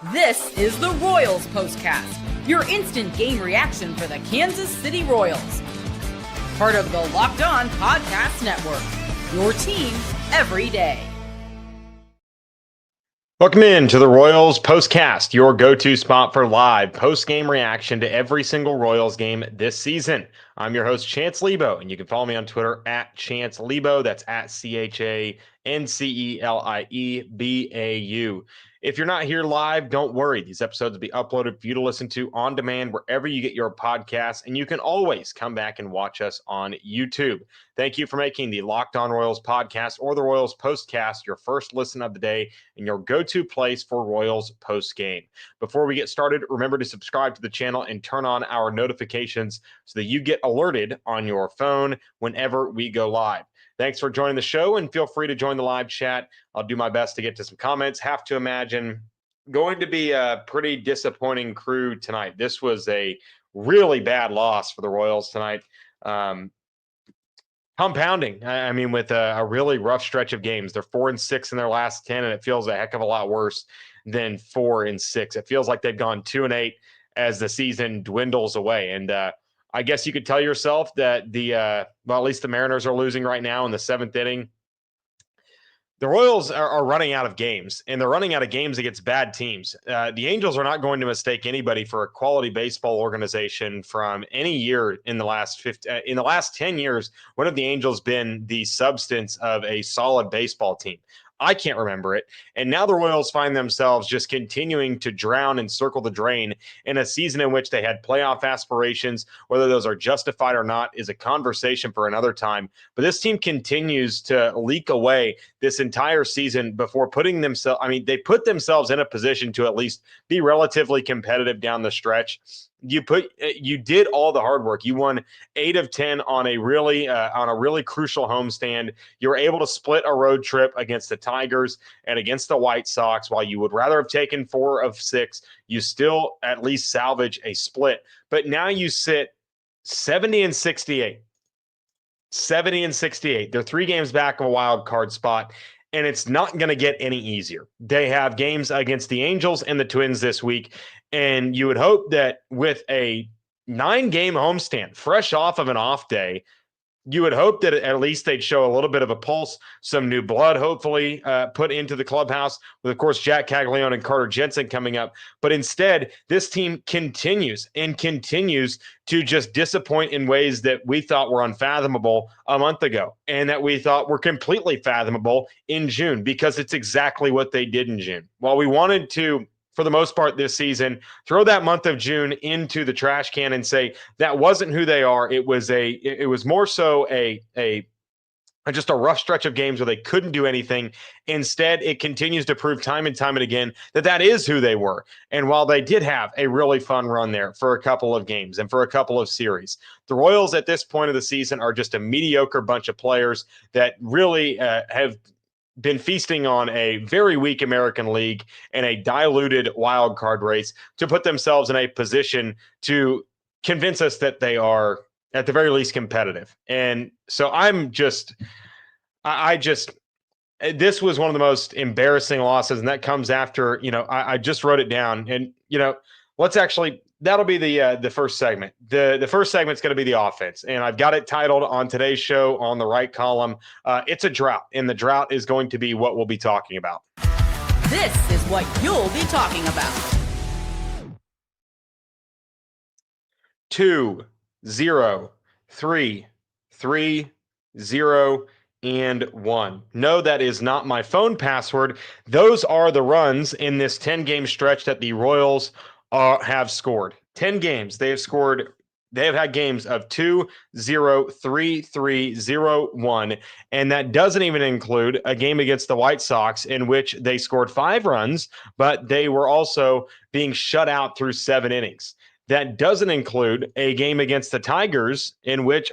This is the Royals POSTCAST, your instant game reaction for the Kansas City Royals. Part of the Locked On Podcast Network, your team every day. Welcome in to the Royals POSTCAST, your go-to spot for live post-game reaction to every single Royals game this season. I'm your host, Chance Liebau, and you can follow me on Twitter at Chance Liebau. That's at ChanceLiebeau. If you're not here live, don't worry. These episodes will be uploaded for you to listen to on demand wherever you get your podcasts, and you can always come back and watch us on YouTube. Thank you for making the Locked On Royals podcast or the Royals POSTCAST your first listen of the day and your go-to place for Royals post-game. Before we get started, remember to subscribe to the channel and turn on our notifications so that you get alerted on your phone whenever we go live. Thanks for joining the show, and feel free to join the live chat. I'll do my best to get to some comments. Have to imagine going to be a pretty disappointing crew tonight. This was a really bad loss for the Royals tonight. Compounding, I mean, with a really rough stretch of games. They're 4-6 in their last 10, and it feels a heck of a lot worse than 4-6. It feels like they've gone 2-8 as the season dwindles away. And I guess you could tell yourself that at least the Mariners are losing right now in the seventh inning. The Royals are running out of games, and they're running out of games against bad teams. The Angels are not going to mistake anybody for a quality baseball organization from any year in the last 10 years. When have the Angels been the substance of a solid baseball team? I can't remember it. And now the Royals find themselves just continuing to drown and circle the drain in a season in which they had playoff aspirations. Whether those are justified or not is a conversation for another time. But this team continues to leak away this entire season before putting themselves, they put themselves in a position to at least be relatively competitive down the stretch. You did all the hard work. You won 8 of 10 on a really crucial homestand. You were able to split a road trip against the Tigers and against the White Sox. While you would rather have taken 4 of 6, you still at least salvage a split. But now you sit 70-68. 70-68. They're 3 games back of a wild card spot, and it's not going to get any easier. They have games against the Angels and the Twins this week. And you would hope that with a 9-game homestand, fresh off of an off day, you would hope that at least they'd show a little bit of a pulse, some new blood, hopefully put into the clubhouse with, of course, Jack Caglianone and Carter Jensen coming up. But instead, this team continues to just disappoint in ways that we thought were unfathomable a month ago and that we thought were completely fathomable in June, because it's exactly what they did in June. While we wanted to, for the most part this season, throw that month of June into the trash can and say that wasn't who they are. It was more so just a rough stretch of games where they couldn't do anything. Instead, it continues to prove time and time and again that is who they were. And while they did have a really fun run there for a couple of games and for a couple of series, the Royals at this point of the season are just a mediocre bunch of players that really have been feasting on a very weak American League and a diluted wild card race to put themselves in a position to convince us that they are at the very least competitive. And so this was one of the most embarrassing losses, and that comes after, I just wrote it down, and, that'll be the first segment. The first segment is going to be the offense, and I've got it titled on today's show on the right column. It's a drought, and the drought is going to be what we'll be talking about. This is what you'll be talking about. 2, 0, 3, 3, 0, and 1. No, that is not my phone password. Those are the runs in this 10-game stretch that the Royals have scored. 10 games. They have had games of 2, 0, 3, 3, 0, 1. And that doesn't even include a game against the White Sox in which they scored 5 runs, but they were also being shut out through 7 innings. That doesn't include a game against the Tigers in which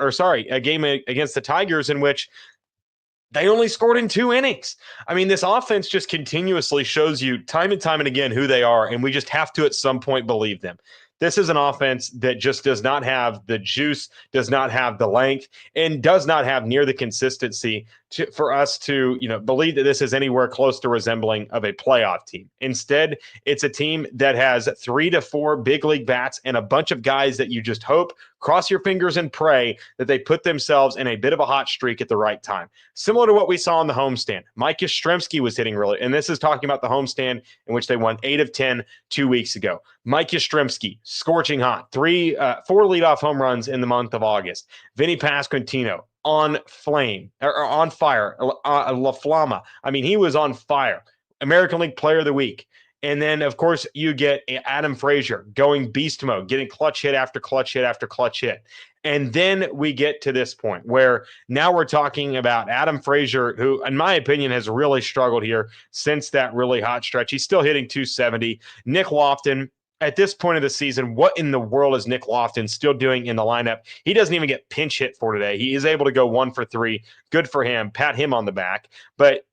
they only scored in 2 innings. This offense just continuously shows you time and time and again who they are, and we just have to at some point believe them. This is an offense that just does not have the juice, does not have the length, and does not have near the consistency for us to, believe that this is anywhere close to resembling of a playoff team. Instead, it's a team that has 3 to 4 big league bats and a bunch of guys that you just hope, cross your fingers and pray that they put themselves in a bit of a hot streak at the right time. Similar to what we saw on the homestand. Mike Yastrzemski was hitting really, and this is talking about the homestand in which they won 8 of 10 2 weeks ago. Mike Yastrzemski, scorching hot, 4 leadoff home runs in the month of August. Vinny Pasquantino, on flame or on fire. La Flama. I mean, he was on fire. American League Player of the Week. And then, of course, you get Adam Frazier going beast mode, getting clutch hit after clutch hit after clutch hit. And then we get to this point where now we're talking about Adam Frazier, who, in my opinion, has really struggled here since that really hot stretch. He's still hitting 270. Nick Lofton, at this point of the season, what in the world is Nick Lofton still doing in the lineup? He doesn't even get pinch hit for today. He is able to go 1 for 3. Good for him. Pat him on the back. But,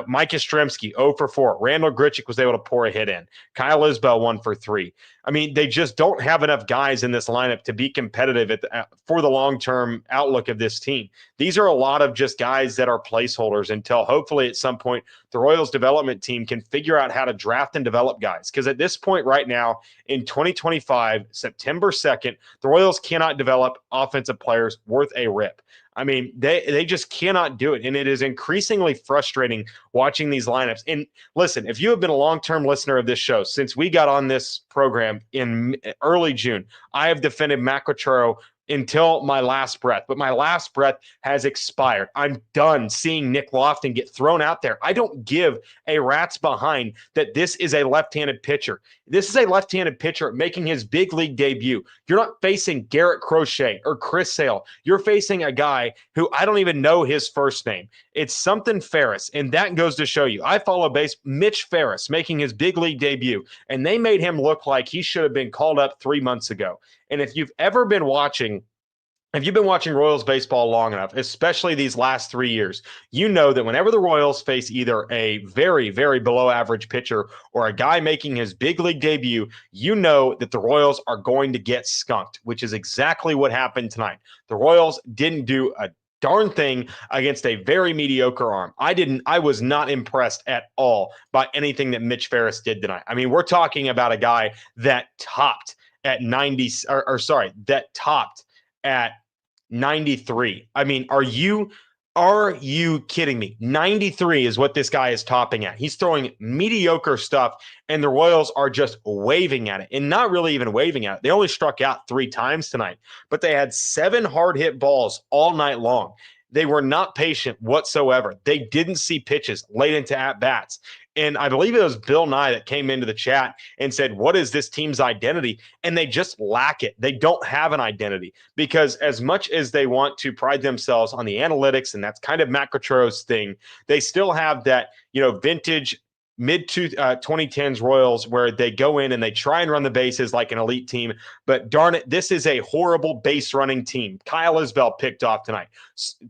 Mike Yastrzemski, 0 for 4. Randall Grichuk was able to pour a hit in. Kyle Liebau, 1 for 3. I mean, they just don't have enough guys in this lineup to be competitive for the long-term outlook of this team. These are a lot of just guys that are placeholders until hopefully at some point the Royals development team can figure out how to draft and develop guys. Because at this point right now in 2025, September 2nd, the Royals cannot develop offensive players worth a rip. I mean, they just cannot do it. And it is increasingly frustrating watching these lineups. And listen, if you have been a long-term listener of this show since we got on this program in early June, I have defended Matt Quatraro until my last breath. But my last breath has expired. I'm done seeing Nick Lofton get thrown out there. I don't give a rat's behind that this is a left-handed pitcher. This is a left-handed pitcher making his big league debut. You're not facing Garrett Crochet or Chris Sale. You're facing a guy who I don't even know his first name. It's something Ferris, and that goes to show you. I follow Mitch Ferris making his big league debut, and they made him look like he should have been called up 3 months ago. And if you've been watching Royals baseball long enough, especially these last 3 years, you know that whenever the Royals face either a very, very below average pitcher or a guy making his big league debut, you know that the Royals are going to get skunked, which is exactly what happened tonight. The Royals didn't do a darn thing against a very mediocre arm. I was not impressed at all by anything that Mitch Ferris did tonight. I mean, we're talking about a guy that topped at 90, that topped at 93. I mean, are you kidding me? 93 is what this guy is topping at. He's throwing mediocre stuff, and the Royals are just waving at it, and not really even waving at it. They only struck out 3 times tonight, but they had 7 hard hit balls all night long. They were not patient whatsoever. They didn't see pitches late into at-bats. And I believe it was Bill Nye that came into the chat and said, what is this team's identity? And they just lack it. They don't have an identity because as much as they want to pride themselves on the analytics, and that's kind of Matt Quatraro's thing, they still have that, vintage mid-2010s Royals where they go in and they try and run the bases like an elite team. But darn it, this is a horrible base running team. Kyle Isbell picked off tonight.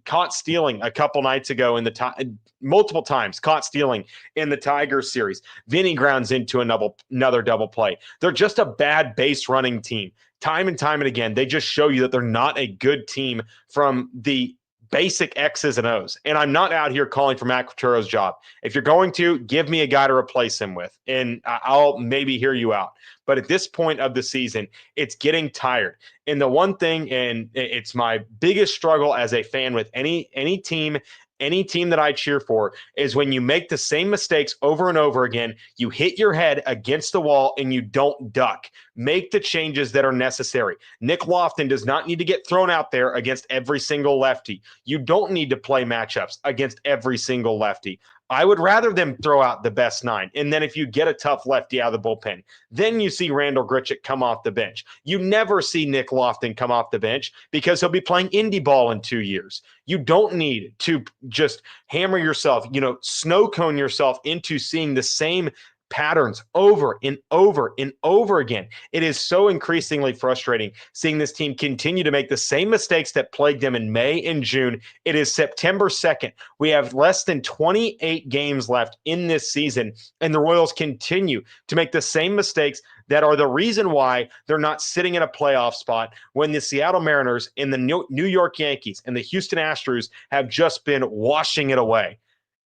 Caught stealing a couple nights ago in the multiple times, caught stealing in the Tigers series. Vinny grounds into another double play. They're just a bad base running team. Time and time and again, they just show you that they're not a good team from the basic X's and O's. And I'm not out here calling for Matt Quatraro's job. If you're going to, give me a guy to replace him with, and I'll maybe hear you out. But at this point of the season, it's getting tired. And the one thing, and it's my biggest struggle as a fan with any team that I cheer for, is when you make the same mistakes over and over again, you hit your head against the wall and you don't duck. Make the changes that are necessary. Nick Lofton does not need to get thrown out there against every single lefty. You don't need to play matchups against every single lefty. I would rather them throw out the best 9. And then if you get a tough lefty out of the bullpen, then you see Randall Grichuk come off the bench. You never see Nick Lofton come off the bench because he'll be playing indie ball in 2 years. You don't need to just hammer yourself, snow cone yourself into seeing the same patterns over and over and over again. It is so increasingly frustrating seeing this team continue to make the same mistakes that plagued them in May and June. It is September 2nd. We have less than 28 games left in this season, and the Royals continue to make the same mistakes that are the reason why they're not sitting in a playoff spot when the Seattle Mariners and the New York Yankees and the Houston Astros have just been washing it away.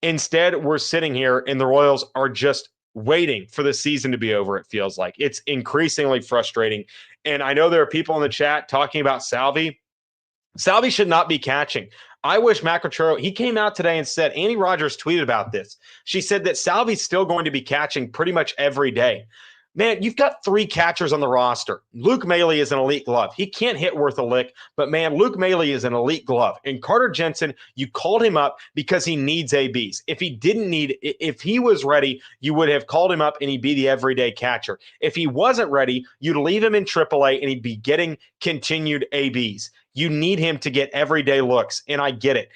Instead, we're sitting here and the Royals are just waiting for the season to be over, it feels like. It's increasingly frustrating. And I know there are people in the chat talking about Salvi. Salvi should not be catching. I wish Matt Quatraro, he came out today and said, Annie Rogers tweeted about this. She said that Salvi's still going to be catching pretty much every day. Man, you've got 3 catchers on the roster. Luke Maile is an elite glove. He can't hit worth a lick, but man, Luke Maile is an elite glove. And Carter Jensen, you called him up because he needs ABs. If he was ready, you would have called him up and he'd be the everyday catcher. If he wasn't ready, you'd leave him in AAA and he'd be getting continued ABs. You need him to get everyday looks, and I get it.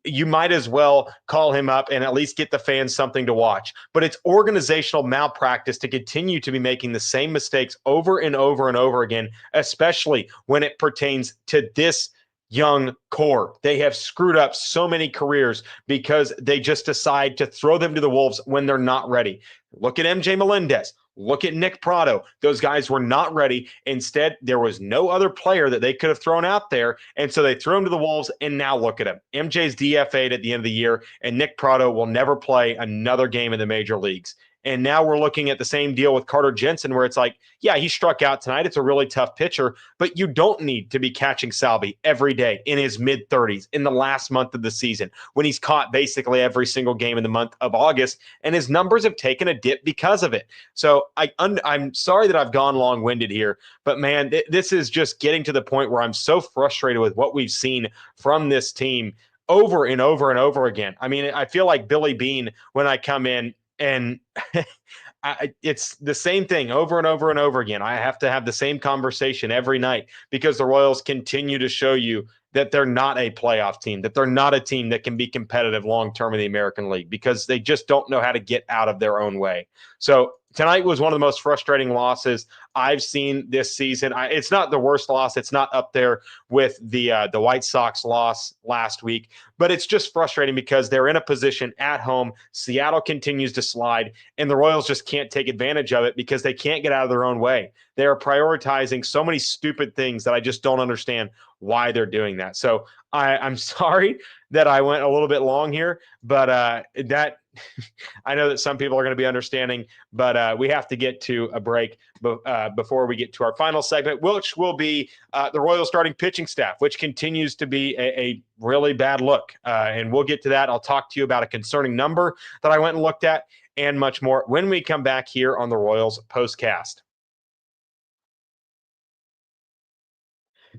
You might as well call him up and at least get the fans something to watch. But it's organizational malpractice to continue to be making the same mistakes over and over and over again, especially when it pertains to this young core. They have screwed up so many careers because they just decide to throw them to the wolves when they're not ready. Look at MJ Melendez. Look at Nick Prado. Those guys were not ready. Instead, there was no other player that they could have thrown out there. And so they threw him to the wolves, and now look at him. MJ's DFA'd at the end of the year, and Nick Prado will never play another game in the major leagues. And now we're looking at the same deal with Carter Jensen, where it's like, yeah, he struck out tonight. It's a really tough pitcher, but you don't need to be catching Salvi every day in his mid-30s in the last month of the season when he's caught basically every single game in the month of August, and his numbers have taken a dip because of it. So I'm sorry that I've gone long-winded here, but man, this is just getting to the point where I'm so frustrated with what we've seen from this team over and over and over again. I mean, I feel like Billy Beane when I come in, and it's the same thing over and over and over again. I have to have the same conversation every night because the Royals continue to show you that they're not a playoff team, that they're not a team that can be competitive long-term in the American League because they just don't know how to get out of their own way. So tonight was one of the most frustrating losses I've seen this season. It's not the worst loss. It's not up there with the White Sox loss last week, but it's just frustrating because they're in a position at home. Seattle continues to slide, and the Royals just can't take advantage of it because they can't get out of their own way. They are prioritizing so many stupid things that I just don't understand why they're doing that. So I'm sorry that I went a little bit long here, but that I know that some people are going to be understanding, but we have to get to a break before we get to our final segment, which will be the Royals starting pitching staff, which continues to be a really bad look. And we'll get to that. I'll talk to you about a concerning number that I went and looked at and much more when we come back here on the Royals Postcast.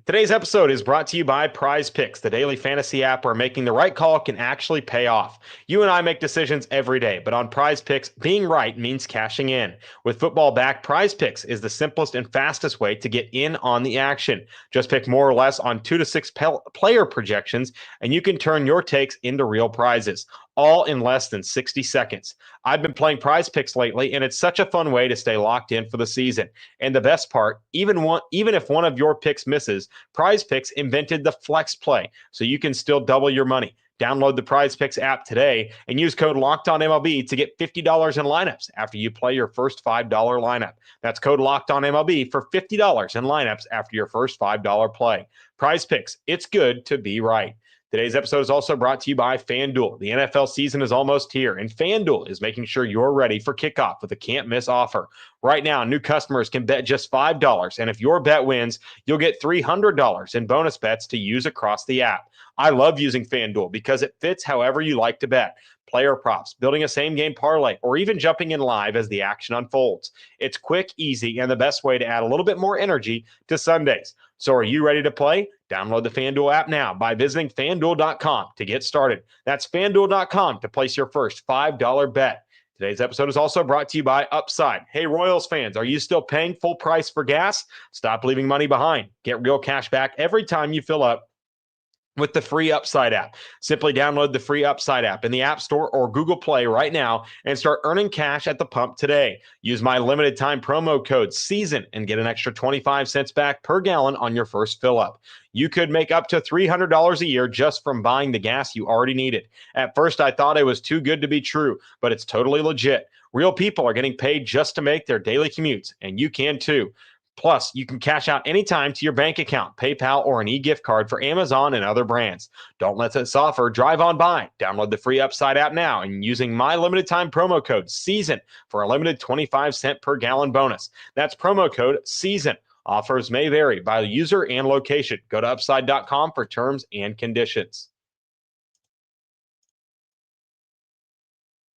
Today's episode is brought to you by PrizePicks, the daily fantasy app where making the right call can actually pay off. You and I make decisions every day, but on PrizePicks, being right means cashing in. With football back, PrizePicks is the simplest and fastest way to get in on the action. Just pick more or less on 2 to 6 player projections, and you can turn your takes into real prizes, all in less than 60 seconds. I've been playing PrizePicks lately, and it's such a fun way to stay locked in for the season. And the best part, even if one of your picks misses, PrizePicks invented the flex play, so you can still double your money. Download the PrizePicks app today and use code LOCKEDONMLB to get $50 in lineups after you play your first $5 lineup. That's code LOCKEDONMLB for $50 in lineups after your first $5 play. PrizePicks, it's good to be right. Today's episode is also brought to you by FanDuel. The NFL season is almost here, and FanDuel is making sure you're ready for kickoff with a can't-miss offer. Right now, new customers can bet just $5, and if your bet wins, you'll get $300 in bonus bets to use across the app. I love using FanDuel because it fits however you like to bet. Player props, building a same-game parlay, or even jumping in live as the action unfolds. It's quick, easy, and the best way to add a little bit more energy to Sundays. So are you ready to play? Download the FanDuel app now by visiting FanDuel.com to get started. That's FanDuel.com to place your first $5 bet. Today's episode is also brought to you by Upside. Hey, Royals fans, are you still paying full price for gas? Stop leaving money behind. Get real cash back every time you fill up with the free Upside app. Simply download the free Upside app in the App Store or Google Play right now and start earning cash at the pump today. Use my limited time promo code SEASON and get an extra 25 cents back per gallon on your first fill up. You could make up to $300 a year just from buying the gas you already needed. At first, I thought it was too good to be true, but it's totally legit. Real people are getting paid just to make their daily commutes, and you can too. Plus, you can cash out anytime to your bank account, PayPal, or an e-gift card for Amazon and other brands. Don't let this offer drive on by. Download the free Upside app now and using my limited time promo code SEASON for a limited 25 cent per gallon bonus. That's promo code SEASON. Offers may vary by user and location. Go to upside.com for terms and conditions.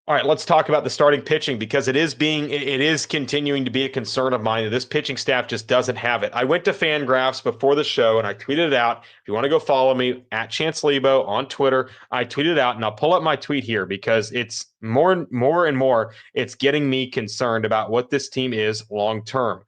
All right, let's talk about the starting pitching because it is continuing to be a concern of mine that this pitching staff just doesn't have it. I went to FanGraphs before the show and I tweeted it out. If you want to go follow me at Chance Liebau on Twitter, I tweeted it out and I'll pull up my tweet here because it's more and more it's getting me concerned about what this team is long term.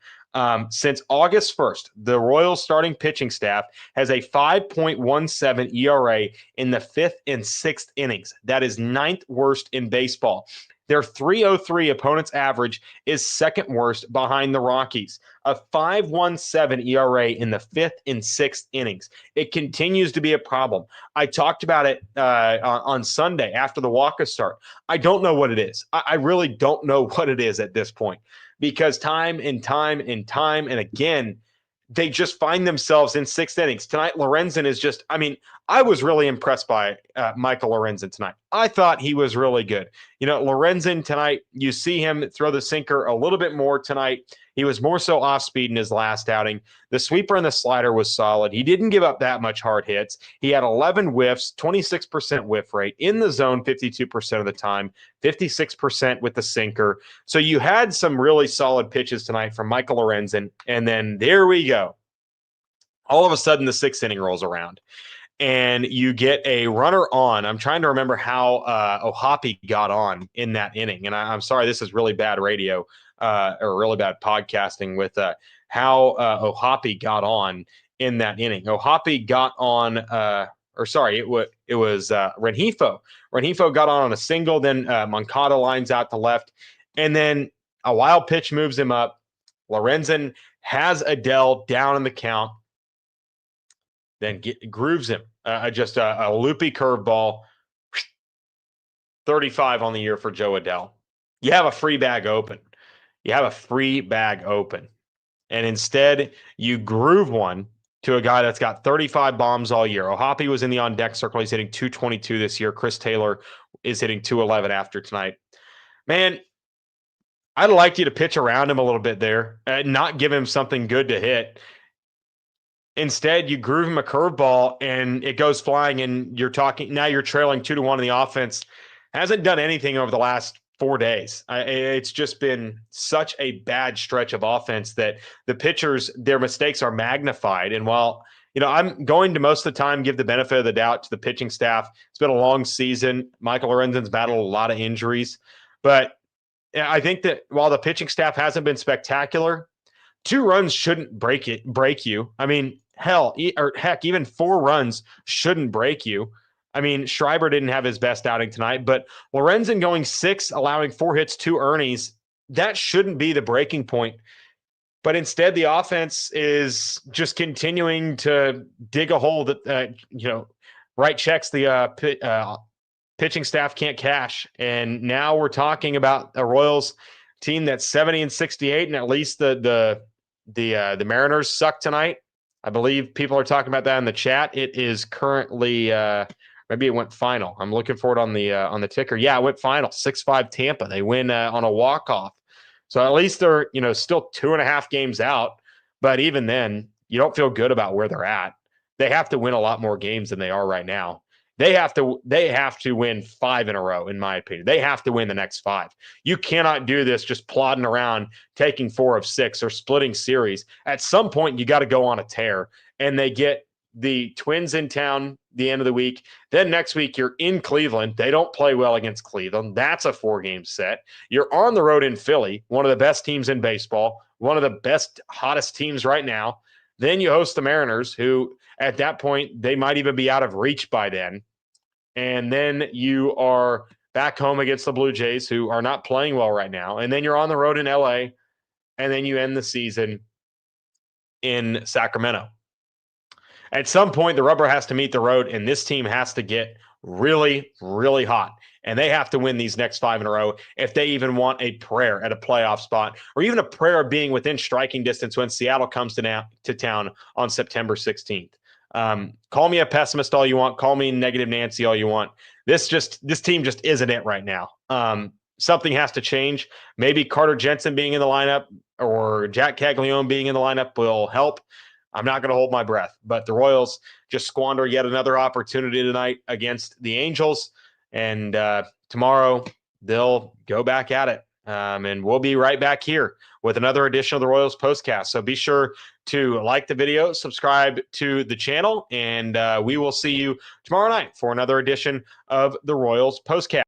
Since August 1st, the Royals starting pitching staff has a 5.17 ERA in the 5th and 6th innings. That is 9th worst in baseball. Their 3.03 opponent's average is 2nd worst behind the Rockies. A 5.17 ERA in the 5th and 6th innings. It continues to be a problem. I talked about it on Sunday after the walk-off start. I don't know what it is. I really don't know what it is at this point. Because time and again, they just find themselves in 6th innings. Tonight, Lorenzen is just, I was really impressed by Michael Lorenzen tonight. I thought he was really good. Lorenzen tonight, you see him throw the sinker a little bit more tonight. He was more so off speed in his last outing. The sweeper and the slider was solid. He didn't give up that much hard hits. He had 11 whiffs, 26% whiff rate, in the zone 52% of the time, 56% with the sinker. So you had some really solid pitches tonight from Michael Lorenzen, and then there we go. All of a sudden, the 6th inning rolls around. And you get a runner on. I'm trying to remember how O'Hoppe got on in that inning. And I'm sorry, this is really bad radio or really bad podcasting with how O'Hoppe got on in that inning. O'Hoppe got on, it was Rengifo. Rengifo got on a single, then Moncada lines out to left. And then a wild pitch moves him up. Lorenzen has Adele down in the count. Then grooves him. Just a loopy curveball. 35 on the year for Joe Adele. You have a free bag open. And instead, you groove one to a guy that's got 35 bombs all year. O'Hoppe was in the on-deck circle. He's hitting 222 this year. Chris Taylor is hitting 211 after tonight. Man, I'd like you to pitch around him a little bit there and not give him something good to hit. Instead, you groove him a curveball and it goes flying, and you're trailing 2-1 in the offense. Hasn't done anything over the last 4 days. It's just been such a bad stretch of offense that the pitchers, their mistakes are magnified. And while, I'm going to most of the time give the benefit of the doubt to the pitching staff. It's been a long season. Michael Lorenzen's battled a lot of injuries. But I think that while the pitching staff hasn't been spectacular, 2 runs shouldn't break you. Heck, even 4 runs shouldn't break you. Schreiber didn't have his best outing tonight, but Lorenzen going 6, allowing 4 hits, 2 earnings, that shouldn't be the breaking point. But instead, the offense is just continuing to dig a hole that, write checks the pitching staff can't cash. And now we're talking about a Royals team that's 70-68, and at least the Mariners suck tonight. I believe people are talking about that in the chat. It is currently maybe it went final. I'm looking for it on the ticker. Yeah, it went final. 6-5 Tampa. They win on a walk-off. So at least they're still 2.5 games out. But even then, you don't feel good about where they're at. They have to win a lot more games than they are right now. They have to win 5 in a row, in my opinion. They have to win the next 5. You cannot do this just plodding around, taking 4 of 6 or splitting series. At some point, you got to go on a tear. And they get the Twins in town the end of the week. Then next week, you're in Cleveland. They don't play well against Cleveland. That's a 4-game set. You're on the road in Philly, one of the best teams in baseball, one of the best, hottest teams right now. Then you host the Mariners, who at that point, they might even be out of reach by then. And then you are back home against the Blue Jays, who are not playing well right now. And then you're on the road in LA, and then you end the season in Sacramento. At some point, the rubber has to meet the road, and this team has to get really, really hot. And they have to win these next 5 in a row if they even want a prayer at a playoff spot, or even a prayer of being within striking distance when Seattle comes to town on September 16th. Call me a pessimist all you want. Call me negative Nancy all you want. This team just isn't it right now. Something has to change. Maybe Carter Jensen being in the lineup or Jack Caglianone being in the lineup will help. I'm not going to hold my breath, but the Royals just squander yet another opportunity tonight against the Angels. And tomorrow they'll go back at it. And we'll be right back here with another edition of the Royals Postcast. So be sure to like the video, subscribe to the channel, and we will see you tomorrow night for another edition of the Royals Postcast.